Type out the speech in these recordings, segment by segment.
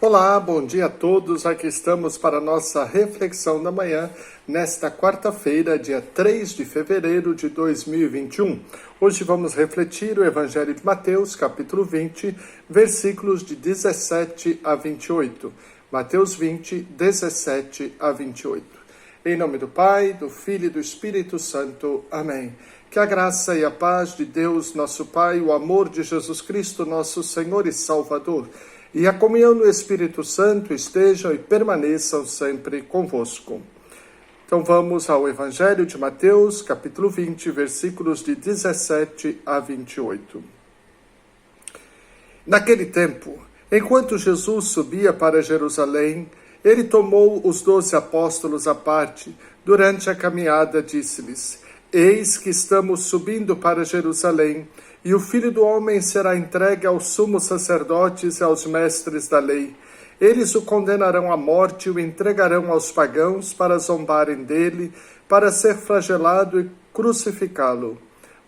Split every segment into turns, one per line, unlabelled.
Olá, bom dia a todos. Aqui estamos para a nossa reflexão da manhã, nesta quarta-feira, dia 3 de fevereiro de 2021. Hoje vamos refletir o Evangelho de Mateus, capítulo 20, versículos de 17 a 28. Mateus 20, 17 a 28. Em nome do Pai, do Filho e do Espírito Santo. Amém. Que a graça e a paz de Deus, nosso Pai, o amor de Jesus Cristo, nosso Senhor e Salvador, e a comunhão do Espírito Santo estejam e permaneçam sempre convosco. Então vamos ao Evangelho de Mateus, capítulo 20, versículos de 17 a 28. Naquele tempo, enquanto Jesus subia para Jerusalém, ele tomou os 12 apóstolos à parte. Durante a caminhada, disse-lhes: Eis que estamos subindo para Jerusalém, e o Filho do Homem será entregue aos sumos sacerdotes e aos mestres da lei. Eles o condenarão à morte e o entregarão aos pagãos para zombarem dele, para ser flagelado e crucificá-lo.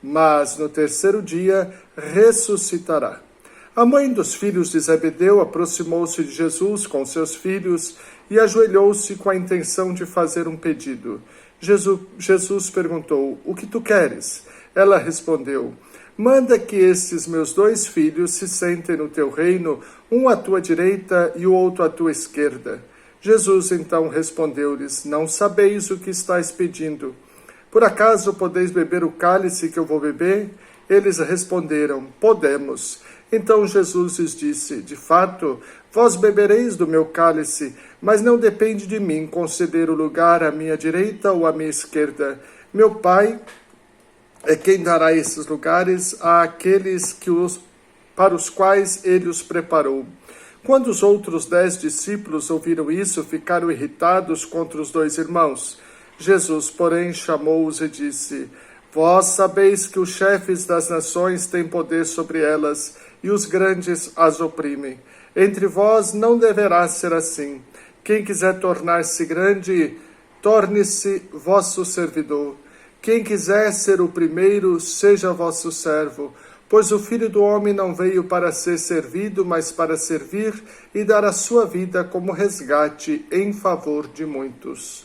Mas no terceiro dia ressuscitará. A mãe dos filhos de Zebedeu aproximou-se de Jesus com seus filhos e ajoelhou-se com a intenção de fazer um pedido. Jesus perguntou: O que tu queres? Ela respondeu: Manda que estes meus 2 filhos se sentem no teu reino, um à tua direita e o outro à tua esquerda. Jesus então respondeu-lhes: Não sabeis o que estáis pedindo. Por acaso podeis beber o cálice que eu vou beber? Eles responderam: Podemos. Então Jesus lhes disse: De fato, vós bebereis do meu cálice, mas não depende de mim conceder o lugar à minha direita ou à minha esquerda. Meu Pai é quem dará esses lugares àqueles para os quais ele os preparou. Quando os outros 10 discípulos ouviram isso, ficaram irritados contra os 2 irmãos. Jesus, porém, chamou-os e disse: Vós sabeis que os chefes das nações têm poder sobre elas, e os grandes as oprimem. Entre vós não deverá ser assim. Quem quiser tornar-se grande, torne-se vosso servidor. Quem quiser ser o primeiro, seja vosso servo, pois o Filho do Homem não veio para ser servido, mas para servir e dar a sua vida como resgate em favor de muitos.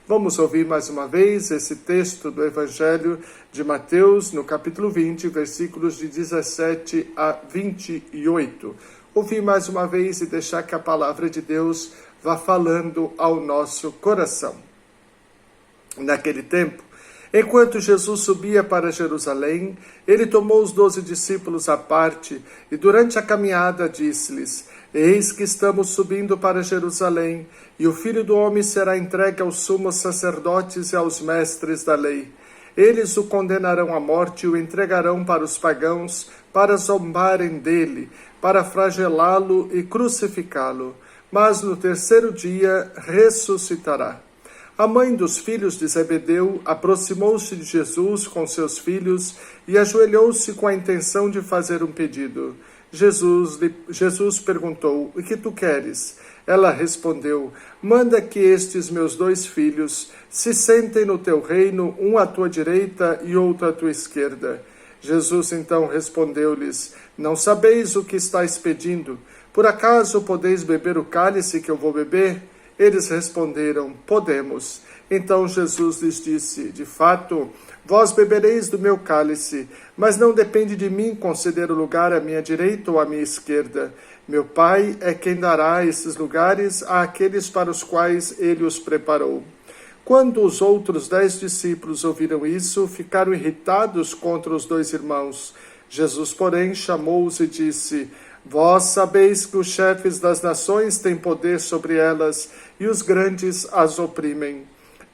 Vamos ouvir mais uma vez esse texto do Evangelho de Mateus, no capítulo 20, versículos de 17 a 28. Ouvir mais uma vez e deixar que a palavra de Deus vá falando ao nosso coração. Naquele tempo, enquanto Jesus subia para Jerusalém, ele tomou os 12 discípulos à parte e durante a caminhada disse-lhes: Eis que estamos subindo para Jerusalém, e o Filho do Homem será entregue aos sumos sacerdotes e aos mestres da lei. Eles o condenarão à morte e o entregarão para os pagãos, para zombarem dele, para flagelá-lo e crucificá-lo. Mas no terceiro dia ressuscitará. A mãe dos filhos de Zebedeu aproximou-se de Jesus com seus filhos e ajoelhou-se com a intenção de fazer um pedido. Jesus perguntou: O que tu queres? Ela respondeu: Manda que estes meus 2 filhos se sentem no teu reino, um à tua direita e outro à tua esquerda. Jesus então respondeu-lhes: Não sabeis o que estáis pedindo. Por acaso podeis beber o cálice que eu vou beber? Eles responderam: Podemos. Então Jesus lhes disse: De fato, vós bebereis do meu cálice, mas não depende de mim conceder o lugar à minha direita ou à minha esquerda. Meu Pai é quem dará esses lugares àqueles para os quais ele os preparou. Quando os outros 10 discípulos ouviram isso, ficaram irritados contra os 2 irmãos. Jesus, porém, chamou-os e disse: Vós sabeis que os chefes das nações têm poder sobre elas, e os grandes as oprimem.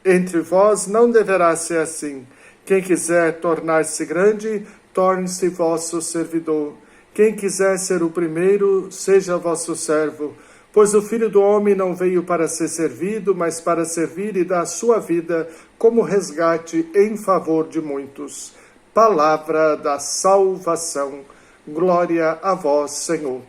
Entre vós não deverá ser assim. Quem quiser tornar-se grande, torne-se vosso servidor. Quem quiser ser o primeiro, seja vosso servo. Pois o Filho do Homem não veio para ser servido, mas para servir e dar a sua vida como resgate em favor de muitos. Palavra da salvação. Glória a vós, Senhor.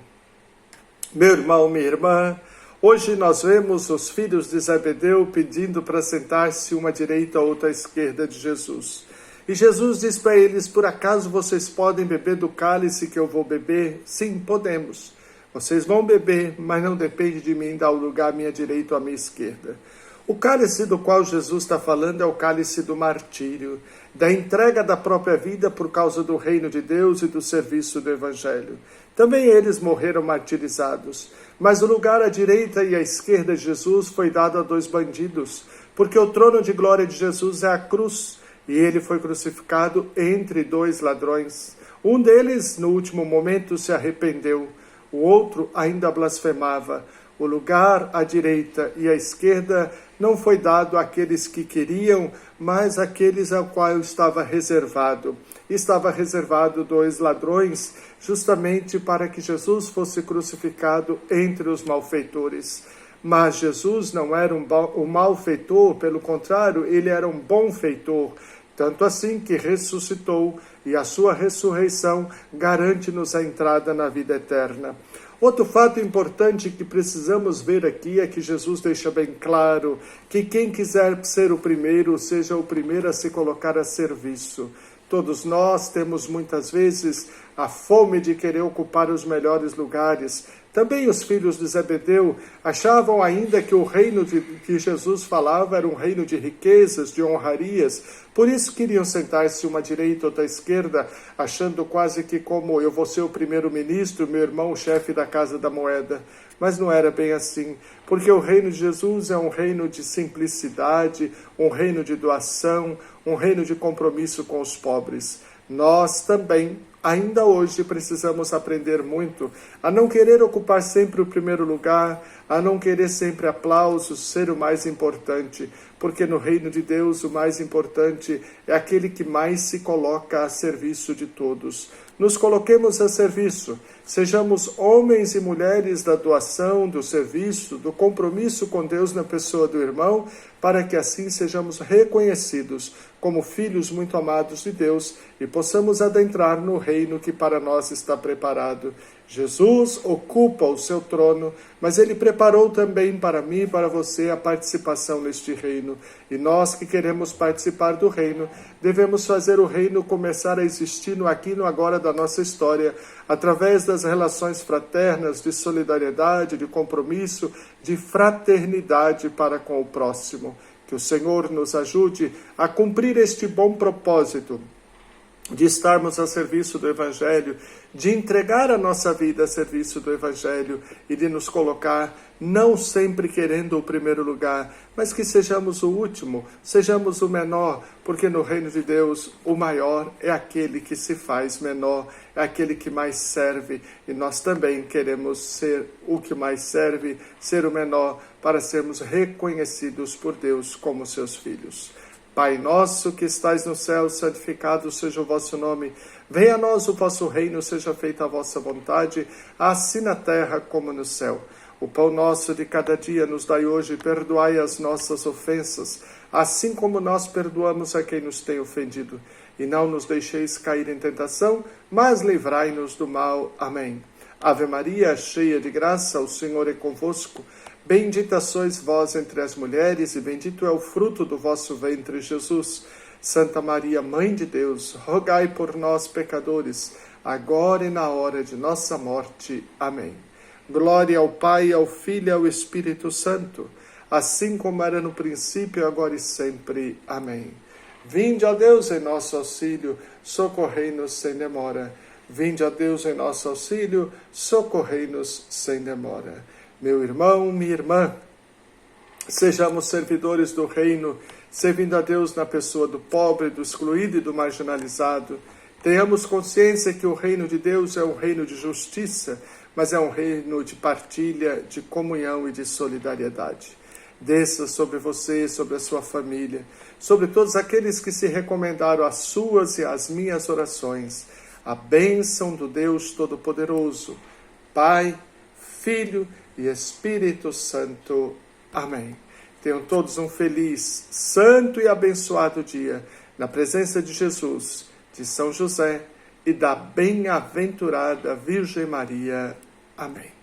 Meu irmão, minha irmã, hoje nós vemos os filhos de Zebedeu pedindo para sentar-se uma à direita ou outra à esquerda de Jesus. E Jesus diz para eles: por acaso vocês podem beber do cálice que eu vou beber? Sim, podemos. Vocês vão beber, mas não depende de mim dar o lugar à minha direita ou à minha esquerda. O cálice do qual Jesus está falando é o cálice do martírio, da entrega da própria vida por causa do reino de Deus e do serviço do Evangelho. Também eles morreram martirizados, mas o lugar à direita e à esquerda de Jesus foi dado a 2 bandidos, porque o trono de glória de Jesus é a cruz, e ele foi crucificado entre 2 ladrões. Um deles, no último momento, se arrependeu, o outro ainda blasfemava. O lugar à direita e à esquerda não foi dado àqueles que queriam, mas àqueles ao qual estava reservado. Estava reservado 2 ladrões, justamente para que Jesus fosse crucificado entre os malfeitores. Mas Jesus não era um malfeitor, pelo contrário, ele era um bom feitor, tanto assim que ressuscitou, e a sua ressurreição garante-nos a entrada na vida eterna. Outro fato importante que precisamos ver aqui é que Jesus deixa bem claro que quem quiser ser o primeiro, seja o primeiro a se colocar a serviço. Todos nós temos muitas vezes a fome de querer ocupar os melhores lugares. Também os filhos de Zebedeu achavam ainda que o reino que Jesus falava era um reino de riquezas, de honrarias. Por isso queriam sentar-se uma à direita ou outra à esquerda, achando quase que como eu vou ser o primeiro-ministro, meu irmão o chefe da Casa da Moeda. Mas não era bem assim, porque o reino de Jesus é um reino de simplicidade, um reino de doação, um reino de compromisso com os pobres. Nós também, ainda hoje, precisamos aprender muito a não querer ocupar sempre o primeiro lugar, a não querer sempre aplausos, ser o mais importante, porque no reino de Deus o mais importante é aquele que mais se coloca a serviço de todos. Nos coloquemos a serviço, sejamos homens e mulheres da doação, do serviço, do compromisso com Deus na pessoa do irmão, para que assim sejamos reconhecidos como filhos muito amados de Deus e possamos adentrar no reino que para nós está preparado. Jesus ocupa o seu trono, mas ele preparou também para mim e para você a participação neste reino. E nós que queremos participar do reino, devemos fazer o reino começar a existir no aqui e no agora da nossa história, através das relações fraternas, de solidariedade, de compromisso, de fraternidade para com o próximo. Que o Senhor nos ajude a cumprir este bom propósito de estarmos a serviço do Evangelho, de entregar a nossa vida a serviço do Evangelho e de nos colocar não sempre querendo o primeiro lugar, mas que sejamos o último, sejamos o menor, porque no reino de Deus o maior é aquele que se faz menor, é aquele que mais serve, e nós também queremos ser o que mais serve, ser o menor, para sermos reconhecidos por Deus como seus filhos. Pai nosso que estais no céu, santificado seja o vosso nome. Venha a nós o vosso reino, seja feita a vossa vontade, assim na terra como no céu. O pão nosso de cada dia nos dai hoje, perdoai as nossas ofensas, assim como nós perdoamos a quem nos tem ofendido. E não nos deixeis cair em tentação, mas livrai-nos do mal. Amém. Ave Maria, cheia de graça, o Senhor é convosco. Bendita sois vós entre as mulheres, e bendito é o fruto do vosso ventre, Jesus. Santa Maria, Mãe de Deus, rogai por nós, pecadores, agora e na hora de nossa morte. Amém. Glória ao Pai, ao Filho e ao Espírito Santo, assim como era no princípio, agora e sempre. Amém. Vinde, ó Deus, em nosso auxílio, socorrei-nos sem demora. Vinde, ó Deus, em nosso auxílio, socorrei-nos sem demora. Meu irmão, minha irmã, sejamos servidores do reino, servindo a Deus na pessoa do pobre, do excluído e do marginalizado. Tenhamos consciência que o reino de Deus é um reino de justiça, mas é um reino de partilha, de comunhão e de solidariedade. Desça sobre você, sobre a sua família, sobre todos aqueles que se recomendaram às suas e às minhas orações, a bênção do Deus Todo-Poderoso, Pai, Filho e Espírito Santo. Amém. Tenham todos um feliz, santo e abençoado dia, na presença de Jesus, de São José e da bem-aventurada Virgem Maria. Amém.